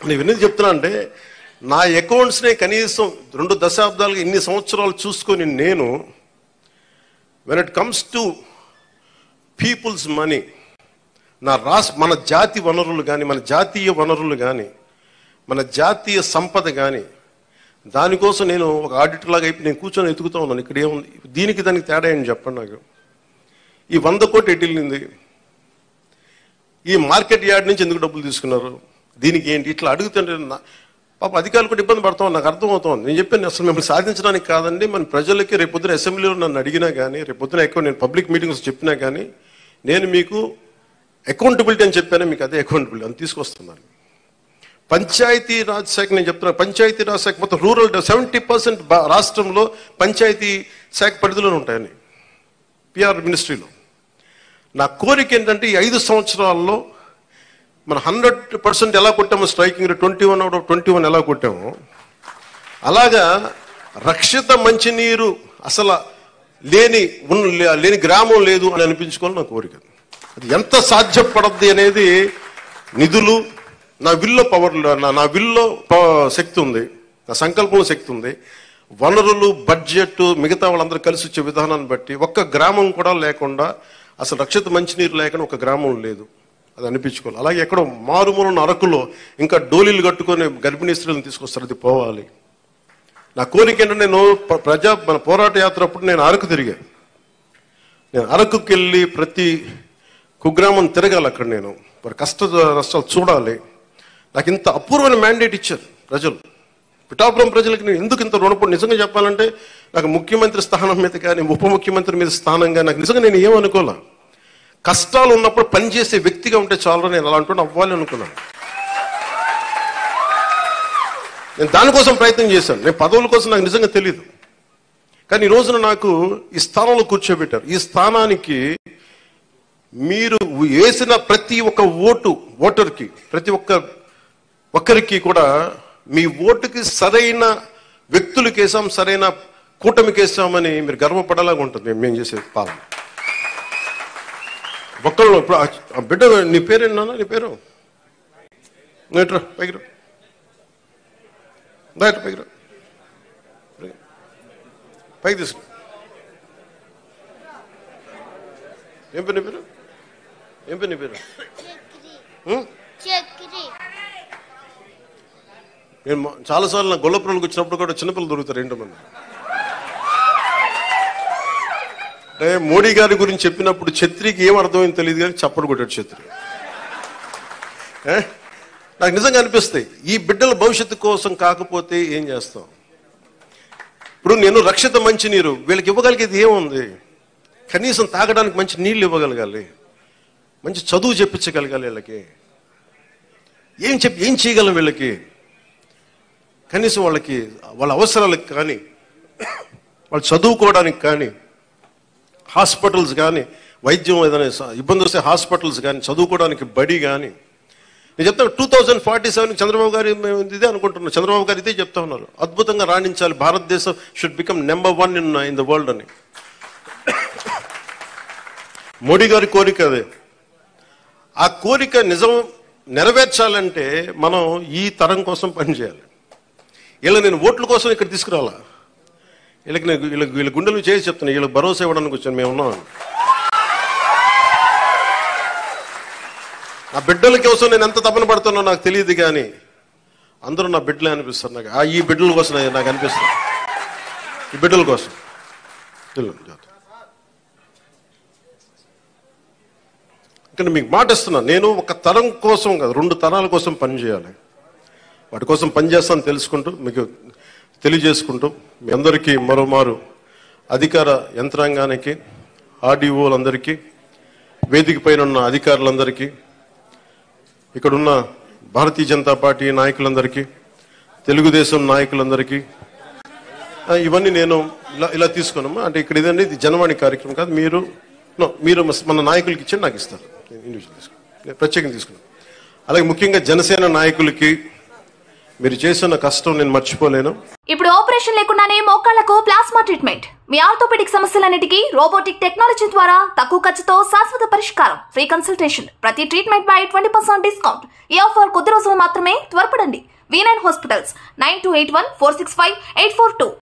నేను ఎందుకు చెప్తున్నా అంటే నా అకౌంట్స్నే కనీసం 2 దశాబ్దాలుగా ఇన్ని సంవత్సరాలు చూసుకొని నేను when it comes to peoples money మన జాతి వనరులు కానీ మన జాతీయ వనరులు కానీ మన జాతీయ సంపద కానీ దానికోసం నేను ఒక ఆడిటర్ లాగా అయిపోయి నేను కూర్చొని ఎతుకుతూ ఉన్నాను. ఇక్కడ ఏముంది దీనికి దానికి తేడా ఏంటి చెప్పండి నాకు. ఈ 100 కోట్లు ఎటు వెళ్ళింది, ఈ మార్కెట్ యార్డ్ నుంచి ఎందుకు డబ్బులు తీసుకున్నారు, దీనికి ఏంటి, ఇట్లా అడుగుతుంటే పాప అధికారులు కూడా ఇబ్బంది పడతాం. నాకు అర్థమవుతాం. నేను చెప్పాను అసలు మిమ్మల్ని సాధించడానికి కాదండి, మన ప్రజలకి రేపొద్దున అసెంబ్లీలో నన్ను అడిగినా కానీ రేపొద్దున ఎక్కువ నేను పబ్లిక్ మీటింగ్స్ చెప్పినా కానీ నేను మీకు అకౌంటబిలిటీ అని చెప్పాను, మీకు అదే అకౌంటబిలిటీ అని తీసుకొస్తున్నాను. పంచాయతీ రాజ్ శాఖ నేను చెప్తున్నాను, పంచాయతీ రాజ్ శాఖ మొత్తం రూరల్ 70% రాష్ట్రంలో పంచాయతీ శాఖ పరిధిలోనే ఉంటాయని పిఆర్ మినిస్ట్రీలో. నా కోరిక ఏంటంటే ఈ 5 సంవత్సరాల్లో మనం 100% ఎలా కొట్టామో స్ట్రైకింగ్ 21/21 ఎలా కొట్టామో అలాగా రక్షిత మంచినీరు అసలు లేని గ్రామం లేదు అని అనిపించుకోవాలి నా కోరిక. అది ఎంత సాధ్యపడద్ది అనేది నిధులు, నా విల్లో పవర్, నా విల్లో శక్తి ఉంది, నా సంకల్పంలో శక్తి ఉంది, వనరులు, బడ్జెట్, మిగతా వాళ్ళందరూ కలిసి వచ్చే విధానాన్ని బట్టి ఒక్క గ్రామం కూడా లేకుండా అసలు రక్షిత మంచినీరు లేకుండా ఒక గ్రామం లేదు అది అనిపించుకోవాలి. అలాగే ఎక్కడో మారుమూలన్న అరకులో ఇంకా డోలీలు కట్టుకొని గర్భిణీ స్త్రీలను తీసుకొస్తారు, అది పోవాలి. నా కోరిక ఏంటంటే నేను మన పోరాట యాత్ర అప్పుడు నేను అరకు తిరిగాను. నేను అరకుకి వెళ్ళి ప్రతి కుగ్రామం తిరగాలి, అక్కడ నేను వారి కష్ట నష్టాలు చూడాలి. నాకు ఇంత అపూర్వమైన మ్యాండేట్ ఇచ్చారు ప్రజలు, పిఠాపురం ప్రజలకి. నేను ఎందుకు ఇంత రుణపడి నిజంగా చెప్పాలంటే నాకు ముఖ్యమంత్రి స్థానం మీద కానీ ఉప ముఖ్యమంత్రి మీద స్థానం కానీ నాకు నిజంగా నేను ఏమనుకోలే. కష్టాలు ఉన్నప్పుడు పనిచేసే వ్యక్తిగా ఉంటే చాలా నేను అలాంటి అవ్వాలి అనుకున్నాను. నేను దానికోసం ప్రయత్నం చేశాను. నేను పదవుల కోసం నాకు నిజంగా తెలియదు, కానీ ఈ రోజున నాకు ఈ స్థానంలో కూర్చోబెట్టారు. ఈ స్థానానికి మీరు వేసిన ప్రతి ఒక్క ఓటర్కి, ప్రతి ఒక్కరికి కూడా మీ ఓటుకి సరైన వ్యక్తులకి వేసాం, సరైన కూటమికి వేసామని మీరు గర్వపడేలాగా ఉంటుంది మేము చేసే పాలన. ఒక్కళ్ళు ఇప్పుడు ఆ బిడ్డ, నీ పేరేనా, నీ పేరు నేట్రా పైకి పైకి పైకి తీసుకు. ఏం పేరు నీ పేరు, ఏం పేరు నీ పేరు? నేను చాలాసార్లు నా గొల్లపురంకి వచ్చినప్పుడు కూడా చిన్నపిల్లలు దొరుకుతారు ఏంటో మంది. అంటే మోడీ గారి గురించి చెప్పినప్పుడు ఛత్రికి ఏం అర్థమైంది తెలియదు కానీ చప్పడు కొట్టాడు ఛత్రి. నాకు నిజంగా అనిపిస్తాయి ఈ బిడ్డల భవిష్యత్తు కోసం కాకపోతే ఏం చేస్తాం. ఇప్పుడు నేను రక్షిత మంచినీరు వీళ్ళకి ఇవ్వగలిగేది ఏముంది, కనీసం తాగడానికి మంచి నీళ్ళు ఇవ్వగలగాలి, మంచి చదువు చెప్పించగలగాలి, వీళ్ళకి ఏం చేయగలం, వీళ్ళకి కనీసం వాళ్ళకి వాళ్ళ అవసరాలకు కానీ వాళ్ళు చదువుకోవడానికి కానీ హాస్పిటల్స్ కానీ, వైద్యం ఏదైనా ఇబ్బంది వస్తే హాస్పిటల్స్ కానీ, చదువుకోవడానికి బడి కానీ. నేను చెప్తాను 2047 చంద్రబాబు గారు ఇదే అనుకుంటున్నారు, చంద్రబాబు గారు ఇదే చెప్తా ఉన్నారు, అద్భుతంగా రాణించాలి, భారతదేశం should become number 1 in the world అని. మోడీ గారి కోరిక అదే. ఆ కోరిక నెరవేర్చాలంటే మనం ఈ తరం కోసం పనిచేయాలి. వీళ్ళ నేను ఓట్ల కోసం ఇక్కడ తీసుకురాలా, వీళ్ళ గుండెలు చేసి చెప్తున్నా, వీళ్ళకి భరోసా ఇవ్వడానికి వచ్చాను, మేము ఉన్నాం. నా బిడ్డల కోసం నేను ఎంత తపన పడుతున్నా నాకు తెలియదు, కానీ అందరూ నా బిడ్డలే అనిపిస్తారు నాకు. ఈ బిడ్డల కోసం నాకు అనిపిస్తుంది, ఈ బిడ్డల కోసం. ఇక్కడ మీకు మాట ఇస్తున్నాను, నేను ఒక తరం కోసం కాదు 2 తరాల కోసం పనిచేయాలి. వాటి కోసం పనిచేస్తాను తెలుసుకుంటూ, మీకు తెలియజేసుకుంటూ, మీ అందరికీ మరోమారు అధికార యంత్రాంగానికి, ఆర్డీఓలందరికీ, వేదిక పైన ఉన్న అధికారులందరికీ, ఇక్కడున్న భారతీయ జనతా పార్టీ నాయకులందరికీ, తెలుగుదేశం నాయకులందరికీ, ఇవన్నీ నేను ఇలా తీసుకున్నాము. అంటే ఇక్కడ ఇదండి, ఇది జనవాణి కార్యక్రమం కాదు, మీరు మన నాయకులకి ఇచ్చి నాకు ఇస్తారు, ఇండివిజువల్ తీసుకున్నాను, ప్రత్యేకంగా తీసుకున్నాను. అలాగే ముఖ్యంగా జనసేన నాయకులకి మీరు చేసిన కష్టం నేను మర్చిపోలేను. ఇప్పుడు ఆపరేషన్ లేకుండానే మోకాళ్లకు ప్లాస్మా ట్రీట్మెంట్. మీ ఆర్థోపెడిక్ సమస్యలన్నిటికీ రోబోటిక్ టెక్నాలజీ ద్వారా తక్కువ ఖర్చుతో శాశ్వత పరిష్కారం. Free consultation. ప్రతి ట్రీట్మెంట్ పై 20% డిస్కౌంట్. ఈ ఆఫర్ కొద్ది రోజులు మాత్రమే. త్వరపడండి. V9 hospitals 9281465842.